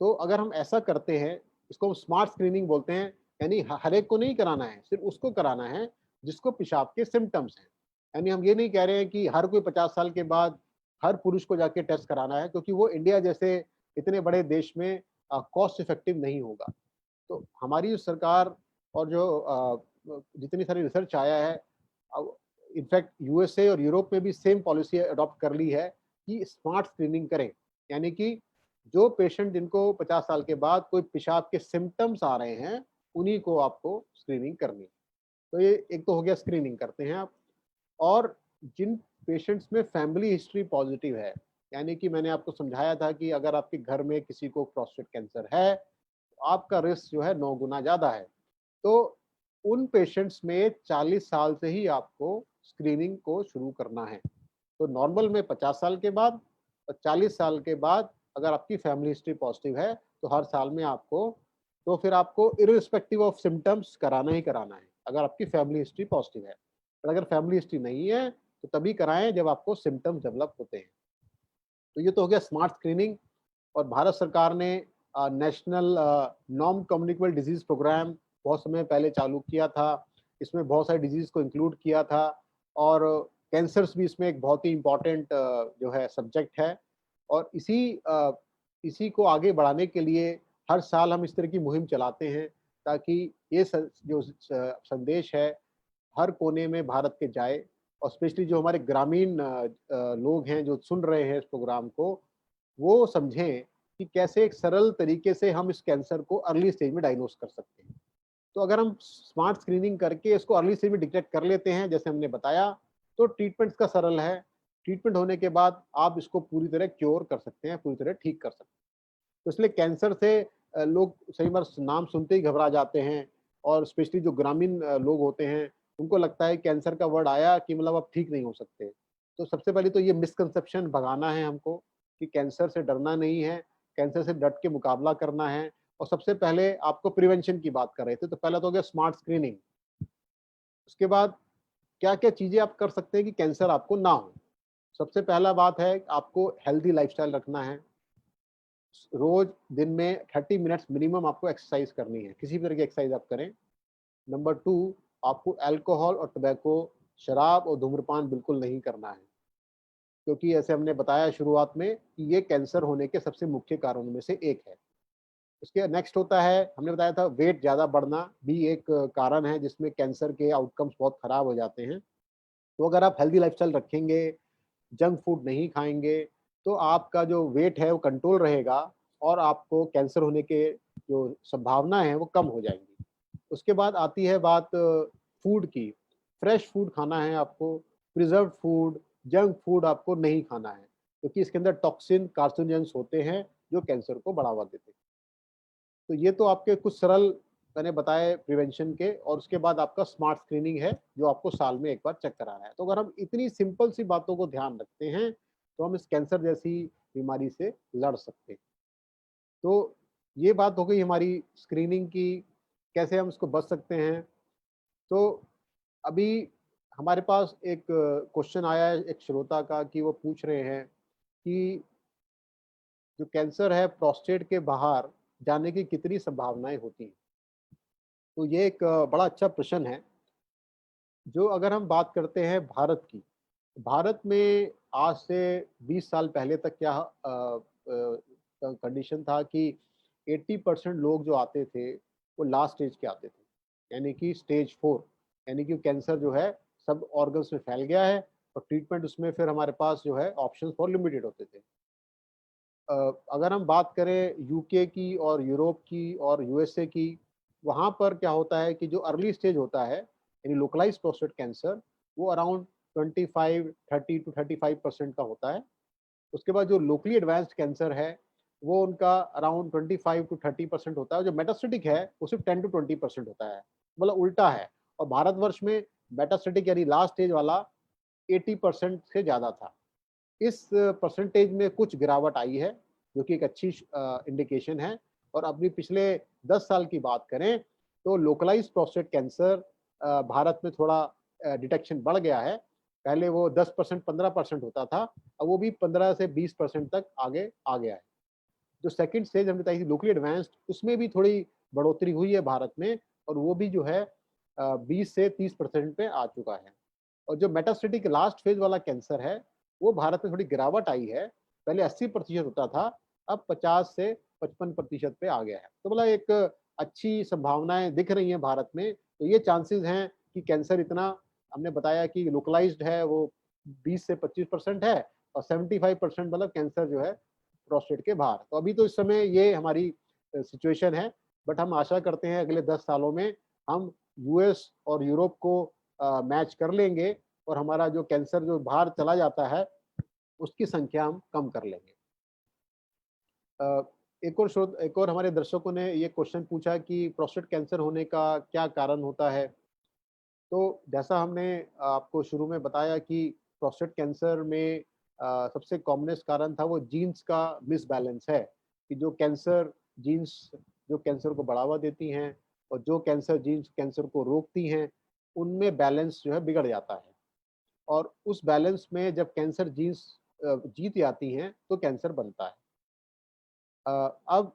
तो अगर हम ऐसा करते हैं, इसको हम स्मार्ट स्क्रीनिंग बोलते हैं, यानी हर एक को नहीं कराना है, सिर्फ उसको कराना है जिसको पेशाब के सिम्पटम्स हैं। यानी हम ये नहीं कह रहे हैं कि हर कोई 50 साल के बाद हर पुरुष को जाके टेस्ट कराना है, क्योंकि वो इंडिया जैसे इतने बड़े देश में कॉस्ट इफेक्टिव नहीं होगा। तो हमारी जो सरकार और जो जितनी सारी रिसर्च आया है, इनफैक्ट यूएसए और यूरोप में भी सेम पॉलिसी अडॉप्ट कर ली है कि स्मार्ट स्क्रीनिंग करें। यानी कि जो पेशेंट जिनको 50 साल के बाद कोई पेशाब के सिम्पटम्स आ रहे हैं, उन्हीं को आपको स्क्रीनिंग करनी है। तो ये एक तो हो गया, स्क्रीनिंग करते हैं आप। और जिन पेशेंट्स में फैमिली हिस्ट्री पॉजिटिव है, यानी कि मैंने आपको समझाया था कि अगर आपके घर में किसी को प्रोस्टेट कैंसर है, तो आपका रिस्क जो है 9 गुना ज़्यादा है। तो उन पेशेंट्स में 40 साल से ही आपको स्क्रीनिंग को शुरू करना है। तो नॉर्मल में 50 साल के बाद और 40 साल के बाद अगर आपकी फैमिली हिस्ट्री पॉजिटिव है, तो हर साल में आपको, तो फिर आपको इर्रिस्पेक्टिव ऑफ सिम्पटम्स कराना ही कराना है, अगर आपकी फैमिली हिस्ट्री पॉजिटिव है। पर अगर फैमिली हिस्ट्री नहीं है तो तभी कराएं जब आपको सिम्टम्स डेवलप होते हैं। तो ये तो हो गया स्मार्ट स्क्रीनिंग। और भारत सरकार ने national non communicable disease programme बहुत समय पहले चालू किया था। इसमें बहुत सारे डिजीज को इंक्लूड किया था और कैंसर्स भी इसमें एक बहुत ही इम्पोर्टेंट जो है सब्जेक्ट है। और इसी को आगे बढ़ाने के लिए हर साल हम इस तरह की मुहिम चलाते हैं ताकि ये जो संदेश है हर कोने में भारत के जाए। और स्पेशली जो हमारे ग्रामीण लोग हैं जो सुन रहे हैं इस प्रोग्राम को, वो समझें कि कैसे एक सरल तरीके से हम इस कैंसर को अर्ली स्टेज में डायग्नोस कर सकते हैं। तो अगर हम स्मार्ट स्क्रीनिंग करके इसको अर्ली स्टेज में डिटेक्ट कर लेते हैं जैसे हमने बताया, तो ट्रीटमेंट का सरल है। ट्रीटमेंट होने के बाद आप इसको पूरी तरह क्योर कर सकते हैं, पूरी तरह ठीक कर सकते हैं। तो इसलिए कैंसर से लोग कई बार नाम सुनते ही घबरा जाते हैं। और स्पेशली जो ग्रामीण लोग होते हैं, उनको लगता है कैंसर का वर्ड आया कि मतलब आप ठीक नहीं हो सकते। तो सबसे पहले तो ये मिसकंसेप्शन भगाना है हमको कि कैंसर से डरना नहीं है, कैंसर से डट के मुकाबला करना है। और सबसे पहले आपको प्रिवेंशन की बात कर रहे थे, तो पहला तो हो गया स्मार्ट स्क्रीनिंग। उसके बाद क्या-क्या चीज़ें आप कर सकते हैं कि कैंसर आपको ना हो। सबसे पहला बात है आपको हेल्दी लाइफ़स्टाइल रखना है। रोज़ दिन में 30 मिनट्स मिनिमम आपको एक्सरसाइज करनी है, किसी भी तरह की एक्सरसाइज आप करें। नंबर 2, आपको अल्कोहल और टोबैको, शराब और धूम्रपान बिल्कुल नहीं करना है, क्योंकि ऐसे हमने बताया शुरुआत में कि ये कैंसर होने के सबसे मुख्य कारणों में से एक है। उसके नेक्स्ट होता है, हमने बताया था वेट ज़्यादा बढ़ना भी एक कारण है जिसमें कैंसर के आउटकम्स बहुत खराब हो जाते हैं। तो अगर आप हेल्दी लाइफ़स्टाइल रखेंगे, जंक फूड नहीं खाएँगे, तो आपका जो वेट है वो कंट्रोल रहेगा और आपको कैंसर होने के जो संभावना है वो कम हो जाएँगी। उसके बाद आती है बात फूड की। फ्रेश फूड खाना है आपको, प्रिज़र्व्ड फूड, जंक फूड आपको नहीं खाना है, क्योंकि इसके अंदर टॉक्सिन, कार्सिनोजेंस होते हैं जो कैंसर को बढ़ावा देते हैं। तो ये तो आपके कुछ सरल मैंने बताए प्रिवेंशन के। और उसके बाद आपका स्मार्ट स्क्रीनिंग है जो आपको साल में एक बार चेक कराना है। तो अगर हम इतनी सिंपल सी बातों को ध्यान रखते हैं तो हम इस कैंसर जैसी बीमारी से लड़ सकते हैं। तो ये बात हो गई हमारी स्क्रीनिंग की, कैसे हम इसको बच सकते हैं। तो अभी हमारे पास एक क्वेश्चन आया है एक श्रोता का कि वो पूछ रहे हैं कि जो कैंसर है प्रोस्टेट के बाहर जाने की कितनी संभावनाएं होती हैं। तो ये एक बड़ा अच्छा प्रश्न है। जो अगर हम बात करते हैं भारत की, भारत में आज से 20 साल पहले तक क्या कंडीशन था कि 80% लोग जो आते थे वो लास्ट स्टेज के आते थे, यानी कि स्टेज 4, यानी कि कैंसर जो है सब ऑर्गन्स में फैल गया है और ट्रीटमेंट उसमें फिर हमारे पास जो है ऑप्शंस बहुत लिमिटेड होते थे। अगर हम बात करें यूके की और यूरोप की और यूएसए की, वहाँ पर क्या होता है कि जो अर्ली स्टेज होता है यानी लोकलाइज्ड प्रोस्टेट कैंसर, वो अराउंड 25 30 टू 35% का होता है। उसके बाद जो लोकली एडवांस्ड कैंसर है वो उनका अराउंड 25 टू 30% होता है। जो मेटास्टेटिक है वो सिर्फ 10 टू 20% होता है, मतलब उल्टा है। और भारतवर्ष में मेटास्टेटिक यानी लास्ट स्टेज वाला 80% से ज़्यादा था। इस परसेंटेज में कुछ गिरावट आई है, जो कि एक अच्छी इंडिकेशन है। और अभी पिछले 10 साल की बात करें, तो लोकलाइज़्ड प्रोस्टेट कैंसर भारत में थोड़ा डिटेक्शन बढ़ गया है। पहले वो 10% 15% होता था, अब वो भी 15 से 20% तक आगे आ गया है। जो सेकंड स्टेज हमने बताई थी लोकली एडवांस्ड, उसमें भी थोड़ी बढ़ोतरी हुई है भारत में और वो भी जो है 20 से 30% पे आ चुका है। और जो मेटास्टेटिक लास्ट फेज वाला कैंसर है, वो भारत में थोड़ी गिरावट आई है। पहले 80% होता था, अब 50 से 55% पे आ गया है। तो मतलब एक अच्छी संभावनाएँ दिख रही हैं भारत में। तो ये चांसेज़ हैं कि कैंसर इतना हमने बताया कि लोकलाइज़्ड है वो 20 से 25% है और 75% मतलब कैंसर जो है प्रोस्टेट के बाहर। तो अभी तो इस समय ये हमारी सिचुएशन है, बट हम आशा करते हैं अगले 10 सालों में हम यूएस और यूरोप को मैच कर लेंगे और हमारा जो कैंसर जो बाहर चला जाता है, उसकी संख्या हम कम कर लेंगे। अ, एक और हमारे दर्शकों ने ये क्वेश्चन पूछा कि प्रोस्टेट कैंसर होने का क्या कारण होता है? तो जैसा हमने आपको शुरू में बताया कि प्रोस्टेट कैंसर में सबसे कॉमनेस्ट कारण था वो जीन्स का मिसबैलेंस है, कि जो कैंसर जीन्स जो कैंसर को बढ़ावा देती हैं और जो कैंसर जीन्स कैंसर को रोकती हैं, उनमें बैलेंस जो है बिगड़ जाता है, और उस बैलेंस में जब कैंसर जीन्स जीत जाती हैं तो कैंसर बनता है। अब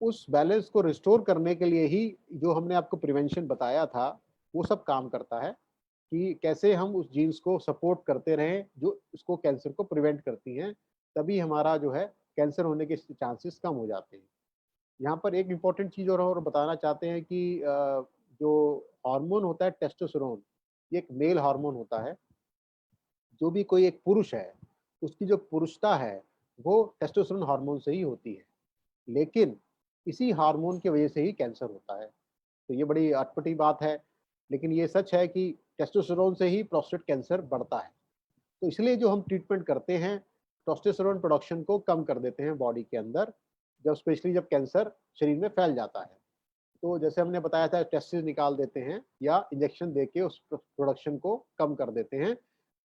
उस बैलेंस को रिस्टोर करने के लिए ही जो हमने आपको प्रिवेंशन बताया था, वो सब काम करता है कि कैसे हम उस जीन्स को सपोर्ट करते रहें जो उसको कैंसर को प्रिवेंट करती हैं, तभी हमारा जो है कैंसर होने के चांसेस कम हो जाते हैं। यहाँ पर एक इम्पॉर्टेंट चीज़ और बताना चाहते हैं कि जो हार्मोन होता है टेस्टोस्टेरोन, ये एक मेल हार्मोन होता है। जो भी कोई एक पुरुष है, उसकी जो पुरुषता है, वो टेस्टोस्टेरोन हार्मोन से ही होती है। लेकिन इसी हार्मोन की वजह से ही कैंसर होता है। तो ये बड़ी अटपटी बात है, लेकिन ये सच है कि टेस्टोस्टेरोन से ही प्रोस्टेट कैंसर बढ़ता है। तो इसलिए जो हम ट्रीटमेंट करते हैं, टेस्टोस्टेरोन प्रोडक्शन को कम कर देते हैं बॉडी के अंदर, जब स्पेशली जब कैंसर शरीर में फैल जाता है। तो जैसे हमने बताया था टेस्टिस निकाल देते हैं या इंजेक्शन देके उस प्रोडक्शन को कम कर देते हैं,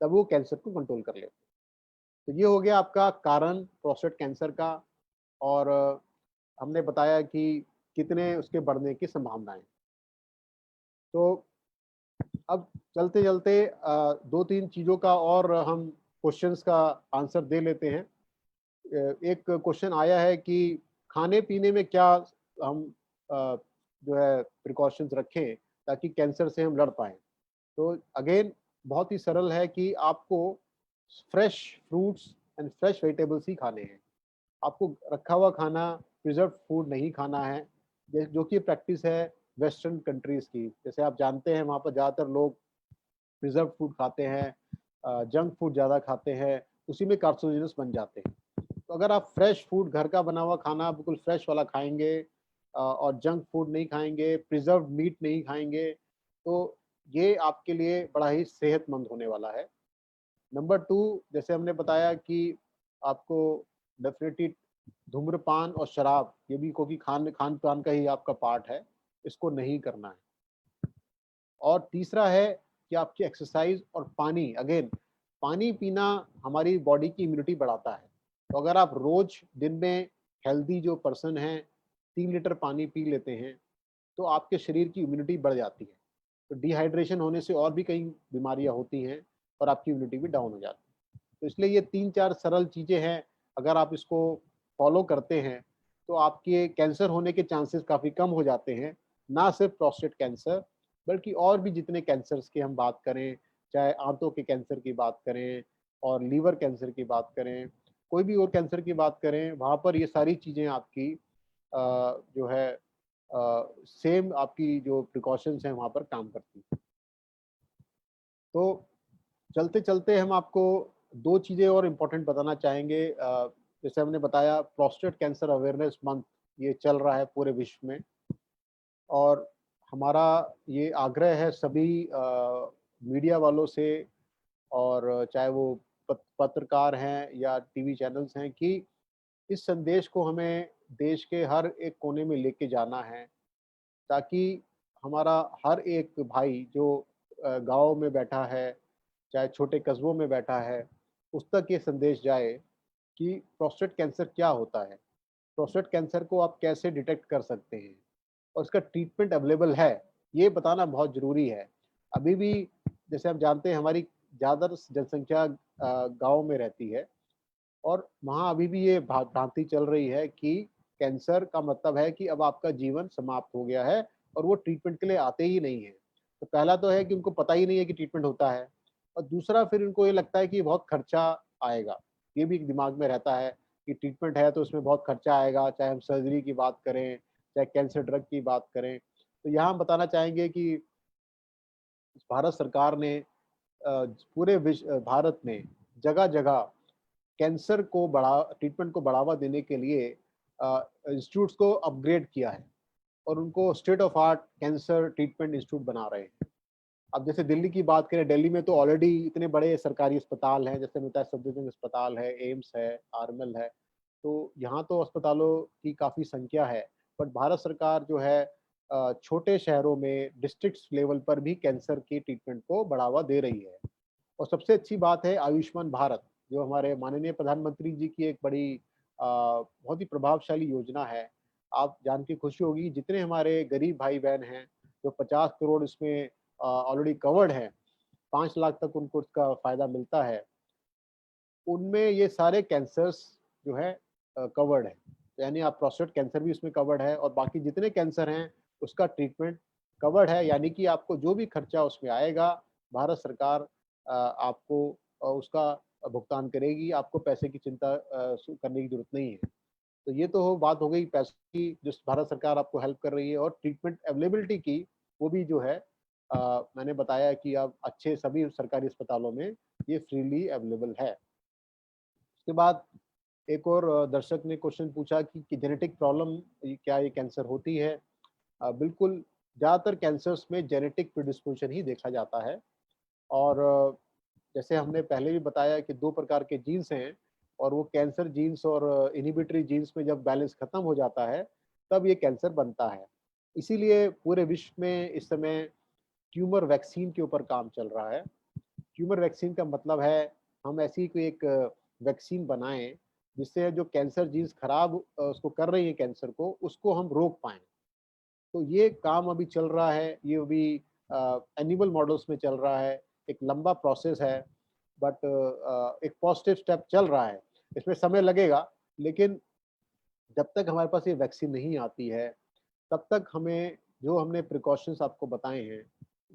तब वो कैंसर को कंट्रोल कर लेते हैं। तो ये हो गया आपका कारण प्रोस्टेट कैंसर का, और हमने बताया कि कितने उसके बढ़ने की संभावनाएँ। तो अब चलते-चलते 2-3 चीज़ों का और हम क्वेश्चंस का आंसर दे लेते हैं। एक क्वेश्चन आया है कि खाने-पीने में क्या हम अ, जो है प्रिकॉशंस रखें ताकि कैंसर से हम लड़ पाएँ? तो अगेन बहुत ही सरल है कि आपको fresh fruits and fresh vegetables ही खाने हैं। आपको रखा हुआ खाना, प्रिज़र्व्ड फूड नहीं खाना है, जो कि प्रैक्टिस है वेस्टर्न कंट्रीज़ की। जैसे आप जानते हैं वहाँ पर ज़्यादातर लोग प्रिज़र्व्ड फूड खाते हैं, जंक फूड ज़्यादा खाते हैं, उसी में कार्सिनोजेनस बन जाते हैं। तो अगर आप फ्रेश फूड, घर का बना हुआ खाना बिल्कुल फ्रेश वाला खाएँगे, और जंक फूड नहीं खाएँगे, प्रिज़र्व्ड मीट नहीं खाएँगे, तो ये आपके लिए बड़ा ही सेहतमंद होने वाला है। नंबर 2, जैसे हमने बताया कि आपको डेफ़िनिटली धूम्रपान और शराब, ये भी क्योंकि खान-पान का ही आपका पार्ट है, इसको नहीं करना है। और तीसरा है कि आपकी एक्सरसाइज़ और पानी, अगेन पानी पीना हमारी बॉडी की इम्यूनिटी बढ़ाता है। तो अगर आप रोज़ दिन में हेल्दी जो पर्सन हैं 3 लीटर पानी पी लेते हैं, तो आपके शरीर की इम्यूनिटी बढ़ जाती है। तो डिहाइड्रेशन होने से और भी कई बीमारियाँ होती हैं और आपकी इम्यूनिटी भी डाउन हो जाती है। तो इसलिए ये 3-4 सरल चीज़ें हैं, अगर आप इसको फ़ॉलो करते हैं, तो आपके कैंसर होने के चांसेस काफ़ी कम हो जाते हैं। ना सिर्फ़ प्रोस्टेट कैंसर, बल्कि और भी जितने कैंसर्स की हम बात करें, चाहे आंतों के कैंसर की बात करें और लीवर कैंसर की बात करें, कोई भी और कैंसर की बात करें, वहाँ पर ये सारी चीज़ें आपकी जो है सेम आपकी जो प्रिकॉशंस हैं वहाँ पर काम करती हैं। तो चलते-चलते हम आपको 2 चीज़ें और इम्पोर्टेंट बताना चाहेंगे। जैसे हमने बताया प्रोस्टेट कैंसर अवेयरनेस मंथ ये चल रहा है पूरे विश्व में, और हमारा ये आग्रह है सभी मीडिया वालों से, और चाहे वो पत्रकार हैं या टीवी चैनल्स हैं, कि इस संदेश को हमें देश के हर एक कोने में लेके जाना है, ताकि हमारा हर एक भाई जो गाँव में बैठा है, चाहे छोटे कस्बों में बैठा है, उस तक ये संदेश जाए कि प्रोस्टेट कैंसर क्या होता है? प्रोस्टेट कैंसर को आप कैसे डिटेक्ट कर सकते हैं? और उसका ट्रीटमेंट अवेलेबल है, ये बताना बहुत ज़रूरी है। अभी भी जैसे आप जानते हैं हमारी ज़्यादातर जनसंख्या गाँव में रहती है, और वहाँ अभी भी ये भ्रांति चल रही है कि कैंसर का मतलब है कि अब आपका जीवन समाप्त हो गया है और वो ट्रीटमेंट के लिए आते ही नहीं हैं। तो पहला तो है कि उनको पता ही नहीं है कि ट्रीटमेंट होता है, और दूसरा फिर उनको ये लगता है कि बहुत खर्चा आएगा। ये भी दिमाग में रहता है कि ट्रीटमेंट है तो उसमें बहुत खर्चा आएगा, चाहे हम सर्जरी की बात करें, चाहे कैंसर ड्रग की बात करें। तो यहाँ हम बताना चाहेंगे कि भारत सरकार ने पूरे भारत में जगह-जगह कैंसर को ट्रीटमेंट को बढ़ावा देने के लिए इंस्टीट्यूट्स को अपग्रेड किया है, और उनको state of art cancer treatment institute बना रहे हैं। अब जैसे दिल्ली की बात करें, दिल्ली में तो ऑलरेडी इतने बड़े सरकारी अस्पताल हैं, जैसे होता है सफदरजंग अस्पताल है, एम्स है, आरएमएल है। तो यहाँ तो अस्पतालों की काफ़ी संख्या है, बट भारत सरकार जो है छोटे शहरों में डिस्ट्रिक्ट्स लेवल पर भी कैंसर की ट्रीटमेंट को बढ़ावा दे रही है। और सबसे अच्छी बात है आयुष्मान भारत, जो हमारे माननीय प्रधानमंत्री जी की एक बड़ी बहुत ही प्रभावशाली योजना है। आप जान के खुशी होगी जितने हमारे गरीब भाई-बहन हैं, जो 50 करोड़ इसमें ऑलरेडी कवर्ड हैं, 5 लाख तक उनको उसका फ़ायदा मिलता है, उनमें ये सारे कैंसर्स जो है कवर्ड है। यानी आप प्रोस्टेट कैंसर भी उसमें कवर्ड है और बाकी जितने कैंसर हैं, उसका ट्रीटमेंट कवर्ड है। यानी कि आपको जो भी खर्चा उसमें आएगा, भारत सरकार आपको उसका भुगतान करेगी, आपको पैसे की चिंता करने की ज़रूरत नहीं है। तो ये तो बात हो गई पैसे की, जो भारत सरकार आपको हेल्प कर रही है, और ट्रीटमेंट अवेलेबिलिटी की, वो भी जो है मैंने बताया कि अब अच्छे सभी सरकारी अस्पतालों में ये फ्रीली अवेलेबल है। उसके बाद एक और दर्शक ने क्वेश्चन पूछा कि जेनेटिक प्रॉब्लम क्या ये कैंसर होती है? बिल्कुल, ज़्यादातर कैंसर्स में जेनेटिक प्रिडिस्पोजिशन ही देखा जाता है, और जैसे हमने पहले भी बताया कि 2 प्रकार के जीन्स हैं, और वो कैंसर जीन्स और इन्हिबिटरी जीन्स में जब बैलेंस खत्म हो जाता है, तब ये कैंसर बनता है। इसीलिए पूरे विश्व में इस समय ट्यूमर वैक्सीन के ऊपर काम चल रहा है। ट्यूमर वैक्सीन का मतलब है, हम ऐसी कोई एक वैक्सीन बनाएँ, जिससे जो कैंसर जीन्स खराब उसको कर रही है कैंसर को, उसको हम रोक पाएँ। तो ये काम अभी चल रहा है, ये अभी एनिमल मॉडल्स में चल रहा है, एक लंबा प्रोसेस है, बट एक पॉजिटिव स्टेप चल रहा है। इसमें समय लगेगा, लेकिन जब तक हमारे पास ये वैक्सीन नहीं आती है, तब तक हमें जो हमने प्रिकॉशंस आपको बताए हैं,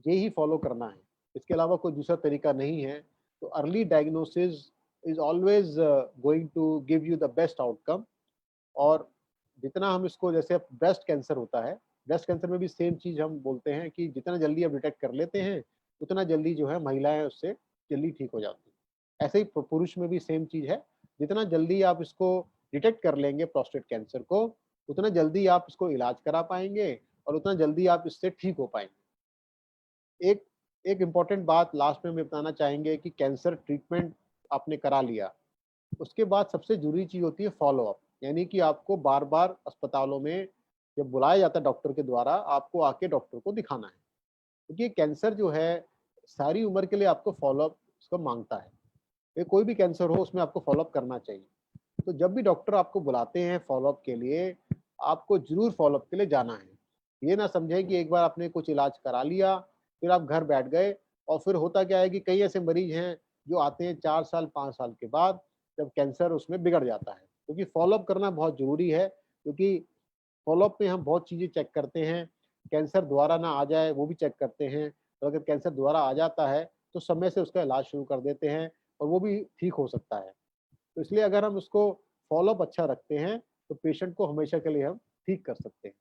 यही फॉलो करना है। इसके अलावा कोई दूसरा तरीका नहीं है। तो early diagnosis is always going to give you the best outcome. और जितना हम इसको, जैसे ब्रेस्ट कैंसर होता है, ब्रेस्ट कैंसर में भी सेम चीज़ हम बोलते हैं कि जितना जल्दी आप डिटेक्ट कर लेते हैं, उतना जल्दी जो है महिलाएँ उससे जल्दी ठीक हो जाती हैं। ऐसे ही पुरुष में भी सेम चीज़ है, जितना जल्दी आप इसको डिटेक्ट कर लेंगे प्रोस्टेट कैंसर को, उतना जल्दी आप इसको इलाज करा पाएँगे और उतना जल्दी आप इससे ठीक हो पाएँगे। एक एक इम्पोर्टेंट बात लास्ट में हम बताना चाहेंगे कि कैंसर ट्रीटमेंट आपने करा लिया, उसके बाद सबसे ज़रूरी चीज़ होती है फ़ॉलो-अप। यानी कि आपको बार-बार अस्पतालों में जब बुलाया जाता है डॉक्टर के द्वारा, आपको आके डॉक्टर को दिखाना है। क्योंकि कैंसर जो है, सारी उम्र के लिए आपको फ़ॉलो-अप उसका माँगता है। ये कोई भी कैंसर हो, उसमें आपको फ़ॉलो-अप करना चाहिए। तो जब भी डॉक्टर आपको बुलाते हैं फ़ॉलो-अप के लिए, आपको ज़रूर फ़ॉलो-अप के लिए जाना है। ये ना समझें कि एक बार आपने कुछ इलाज करा लिया, फिर आप घर बैठ गए, और फिर होता क्या है कि कई ऐसे मरीज़ हैं, जो आते हैं 4 साल, 5 साल के बाद, जब कैंसर उसमें बिगड़ जाता है। क्योंकि फ़ॉलो-अप करना बहुत ज़रूरी है, क्योंकि फ़ॉलो-अप में हम बहुत चीज़ें चेक करते हैं। कैंसर दोबारा ना आ जाए, वो भी चेक करते हैं। तो अगर कैंसर दोबारा आ जाता है, तो समय से उसका इलाज शुरू कर देते हैं, और वो भी ठीक हो सकता है। तो इसलिए अगर हम उसको फ़ॉलो-अप अच्छा रखते हैं, तो पेशेंट को हमेशा के लिए हम ठीक कर सकते हैं।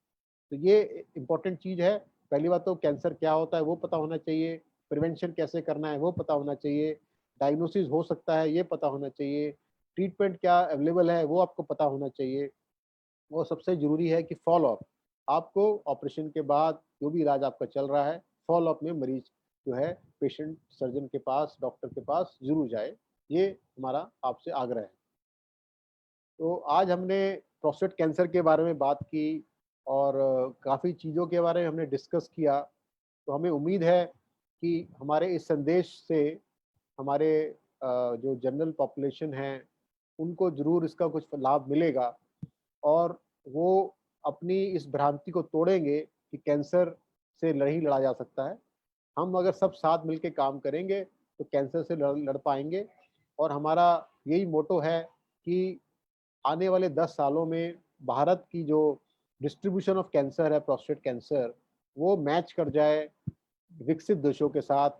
तो ये इम्पोर्टेंट चीज़ है। पहली बात तो कैंसर क्या होता है वो पता होना चाहिए, प्रिवेंशन कैसे करना है वो पता होना चाहिए, डायग्नोसिस हो सकता है ये पता होना चाहिए, ट्रीटमेंट क्या अवेलेबल है वो आपको पता होना चाहिए, और सबसे ज़रूरी है कि फ़ॉलो-अप। आपको ऑपरेशन के बाद जो भी इलाज आपका चल रहा है, फ़ॉलो-अप में मरीज़ जो है पेशेंट सर्जन के पास, डॉक्टर के पास ज़रूर जाए। ये हमारा आपसे आग्रह है। तो आज हमने प्रोस्टेट कैंसर के बारे में बात की, और काफ़ी चीज़ों के बारे में हमने डिस्कस किया। तो हमें उम्मीद है कि हमारे इस संदेश से हमारे जो जनरल पॉपुलेशन है, उनको ज़रूर इसका कुछ लाभ मिलेगा, और वो अपनी इस भ्रांति को तोड़ेंगे कि कैंसर से नहीं लड़ा जा सकता है। हम अगर सब साथ मिलके काम करेंगे, तो कैंसर से लड़ पाएँगे, और हमारा यही मोटो है कि आने वाले 10 सालों में भारत की जो डिस्ट्रीब्यूशन ऑफ कैंसर है, प्रोस्टेट कैंसर, वो मैच कर जाए विकसित देशों के साथ,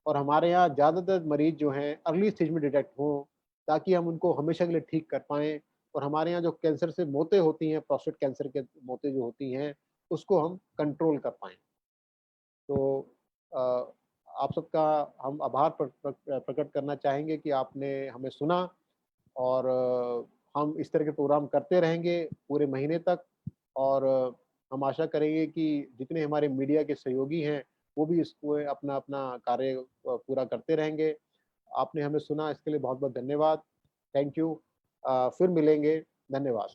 और हमारे यहाँ ज़्यादातर मरीज़ जो हैं अर्ली स्टेज में डिटेक्ट हों, ताकि हम उनको हमेशा के लिए ठीक कर पाएँ, और हमारे यहाँ जो कैंसर से मौतें होती हैं, प्रोस्टेट कैंसर के मौतें जो होती हैं, उसको हम कंट्रोल कर पाएँ। तो अ, आप सबका हम आभार प्रकट करना चाहेंगे कि आपने हमें सुना, और हम इस तरह के प्रोग्राम करते रहेंगे पूरे महीने तक, और हम आशा करेंगे कि जितने हमारे मीडिया के सहयोगी हैं, वो भी इसको अपना-अपना कार्य पूरा करते रहेंगे। आपने हमें सुना, इसके लिए बहुत-बहुत धन्यवाद। Thank you. फिर मिलेंगे। धन्यवाद।